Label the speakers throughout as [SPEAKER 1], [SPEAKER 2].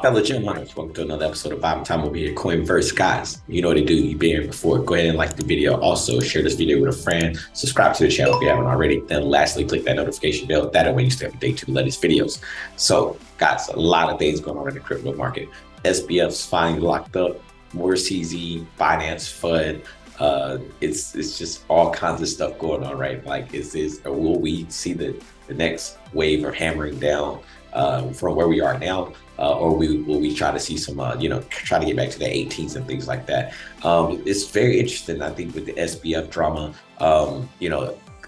[SPEAKER 1] Fellow gym hunters, welcome to another episode of Bible Time over here, Coinverse. Guys, you know what to do. You've been here before. Go ahead and like the video. Also, share this video with a friend. Subscribe to the channel if you haven't already. Then lastly, click that notification bell. That way you stay up to date to the latest videos. So, guys, a lot of things going on in the crypto market. SBF's finally locked up. More CZ, Binance Fud. It's just all kinds of stuff going on, right? Like, will we see the next wave of hammering down from where we are now, or will we try to see some, try to get back to the 18s and things like that? It's very interesting, I think, with the SBF drama. A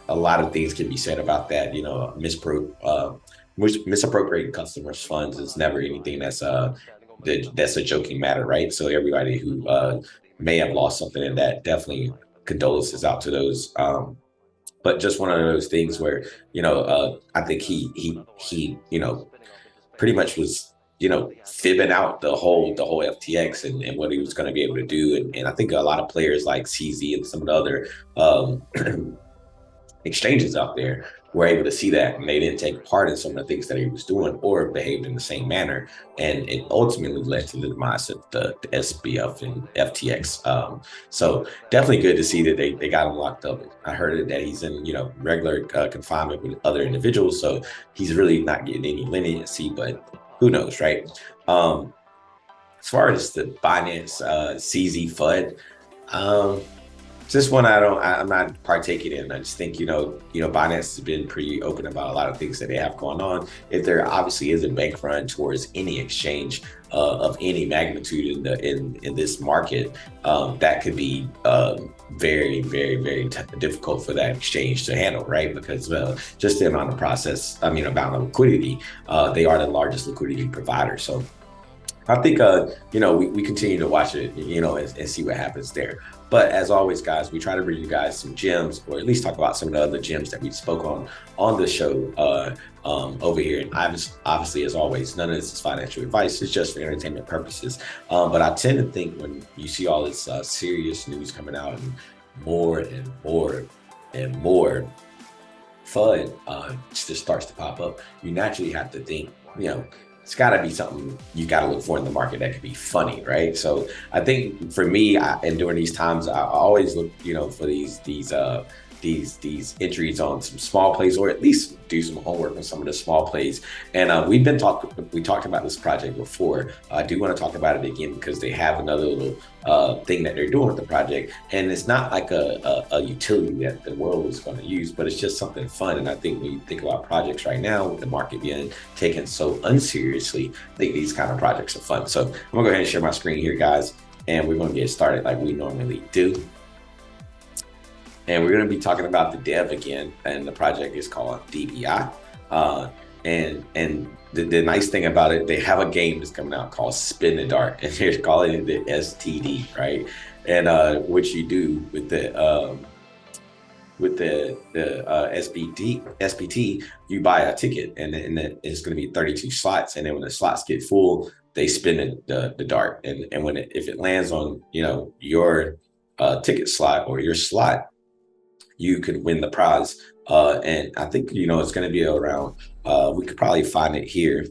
[SPEAKER 1] lot of things can be said about that. Misappropriating customers' funds is never anything that's a joking matter, right? So everybody who may have lost something in that, definitely condolences out to those. But just one of those things where, I think he pretty much was, fibbing out the whole FTX and what he was going to be able to do. And I think a lot of players like CZ and some of the other exchanges out there were able to see that, and they didn't take part in some of the things that he was doing or behaved in the same manner. And it ultimately led to the demise of the SBF and FTX. So definitely good to see that they got him locked up. I heard that he's in, regular confinement with other individuals. So he's really not getting any leniency, but who knows, right? As far as the Binance CZ FUD, this one I'm not partaking in. I just think, Binance has been pretty open about a lot of things that they have going on. If there obviously is a bank run towards any exchange of any magnitude in this market, that could be very, very, very difficult for that exchange to handle, right? Because just the amount of liquidity, they are the largest liquidity provider. So I think, we continue to watch it, and see what happens there. But as always, guys, we try to bring you guys some gems, or at least talk about some of the other gems that we spoke on the show over here. And obviously, as always, none of this is financial advice. It's just for entertainment purposes. But I tend to think when you see all this serious news coming out and more and more and more FUD just starts to pop up, you naturally have to think, it's got to be something you got to look for in the market that could be funny, right? So I think for me, and during these times, I always look, for these entries on some small plays, or at least do some homework on some of the small plays. And we talked about this project before. I do want to talk about it again because they have another little thing that they're doing with the project, and it's not like a utility that the world is going to use, but it's just something fun. And I think when you think about projects right now, with the market being taken so unseriously, I think these kind of projects are fun. So I'm gonna go ahead and share my screen here, guys, and we're gonna get started like we normally do. And we're going to be talking about the dev again, and the project is called DBI. And the nice thing about it, they have a game that's coming out called Spin the Dart, and they're calling it the STD, right? And what you do with the SPT, you buy a ticket, and it's going to be 32 slots, and then when the slots get full, they spin the dart, and if it lands on your ticket slot or your slot, you could win the prize. And I think, it's going to be around, we could probably find it here.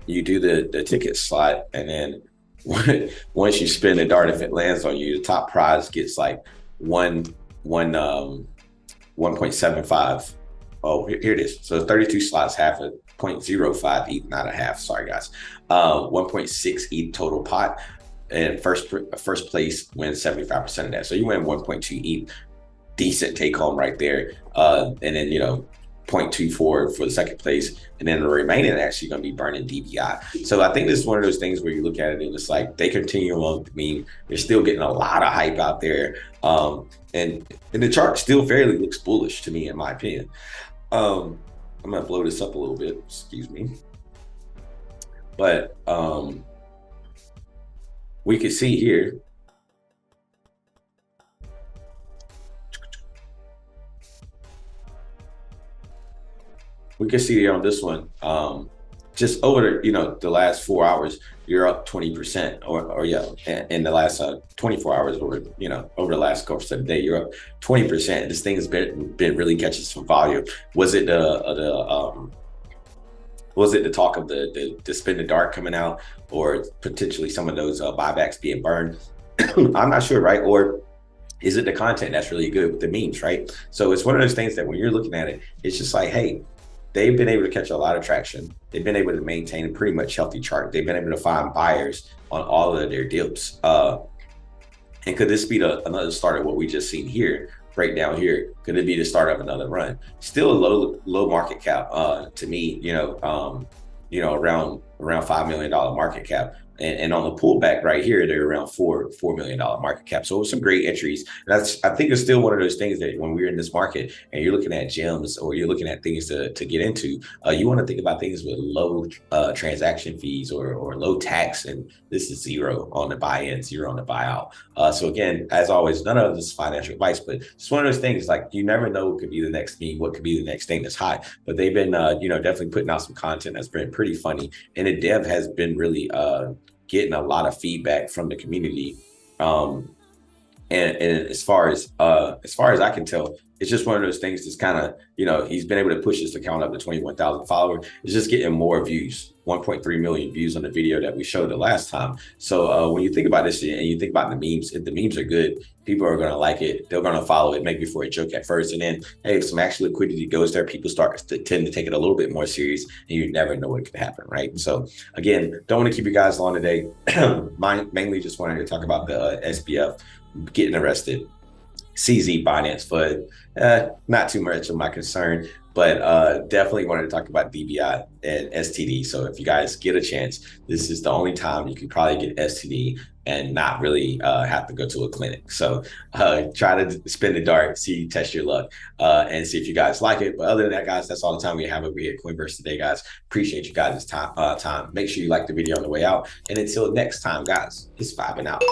[SPEAKER 1] You do the ticket slot, and then once you spin the dart, if it lands on you, the top prize gets like 1.75. Oh, here it is. So 32 slots, half a 0.05 ETH, not a half. Sorry, guys. 1.6 ETH total pot. And first place wins 75% of that. So you win 1.2 ETH, decent take home right there. And then, 0.24 for the second place. And then the remaining actually going to be burning DBI. So I think this is one of those things where you look at it and it's like they continue on. They're still getting a lot of hype out there. And the chart still fairly looks bullish to me, in my opinion. I'm going to blow this up a little bit. Excuse me. But we can see here, on this one, just over the last 4 hours, you're up 20%, or in the last 24 hours, or over the last course of the day, you're up 20%. This thing has been really catching some volume. Was it the Was it the talk of the spin the dart coming out, or potentially some of those buybacks being burned? I'm not sure, right? Or is it the content that's really good with the memes, right? So it's one of those things that when you're looking at it, it's just like, hey, they've been able to catch a lot of traction. They've been able to maintain a pretty much healthy chart. They've been able to find buyers on all of their dips. And could this be another start of what we just seen here, right down here? Could it be the start of another run? Still a low market cap to me, around $5 million market cap. And on the pullback right here, they're around $4 million market cap. So some great entries. I think it's still one of those things that when we're in this market and you're looking at gems or you're looking at things to get into, you want to think about things with low transaction fees or low tax. And this is zero on the buy-in, zero on the buyout. So again, as always, none of this is financial advice, but it's one of those things like you never know what could be the next meme, what could be the next thing that's hot. But they've been, definitely putting out some content that's been pretty funny. And the dev has been really getting a lot of feedback from the community. And as far as I can tell, it's just one of those things that's kind of, he's been able to push his account up to 21,000 followers. It's just getting more views, 1.3 million views on the video that we showed the last time. So when you think about this and you think about the memes, if the memes are good, people are going to like it. They're going to follow it, maybe for a joke at first. And then, hey, if some actual liquidity goes there, people start to tend to take it a little bit more serious, and you never know what could happen, right? So again, don't want to keep you guys long today. Mainly just wanted to talk about the SBF getting arrested. CZ, Binance Fud, not too much of my concern, but definitely wanted to talk about DBI and STD. So if you guys get a chance, this is the only time you can probably get STD and not really have to go to a clinic. So try to spin the dart, test your luck, and see if you guys like it. But other than that, guys, that's all the time we have over here at Coinverse today, guys. Appreciate you guys' time. Make sure you like the video on the way out. And until next time, guys, it's vibing out.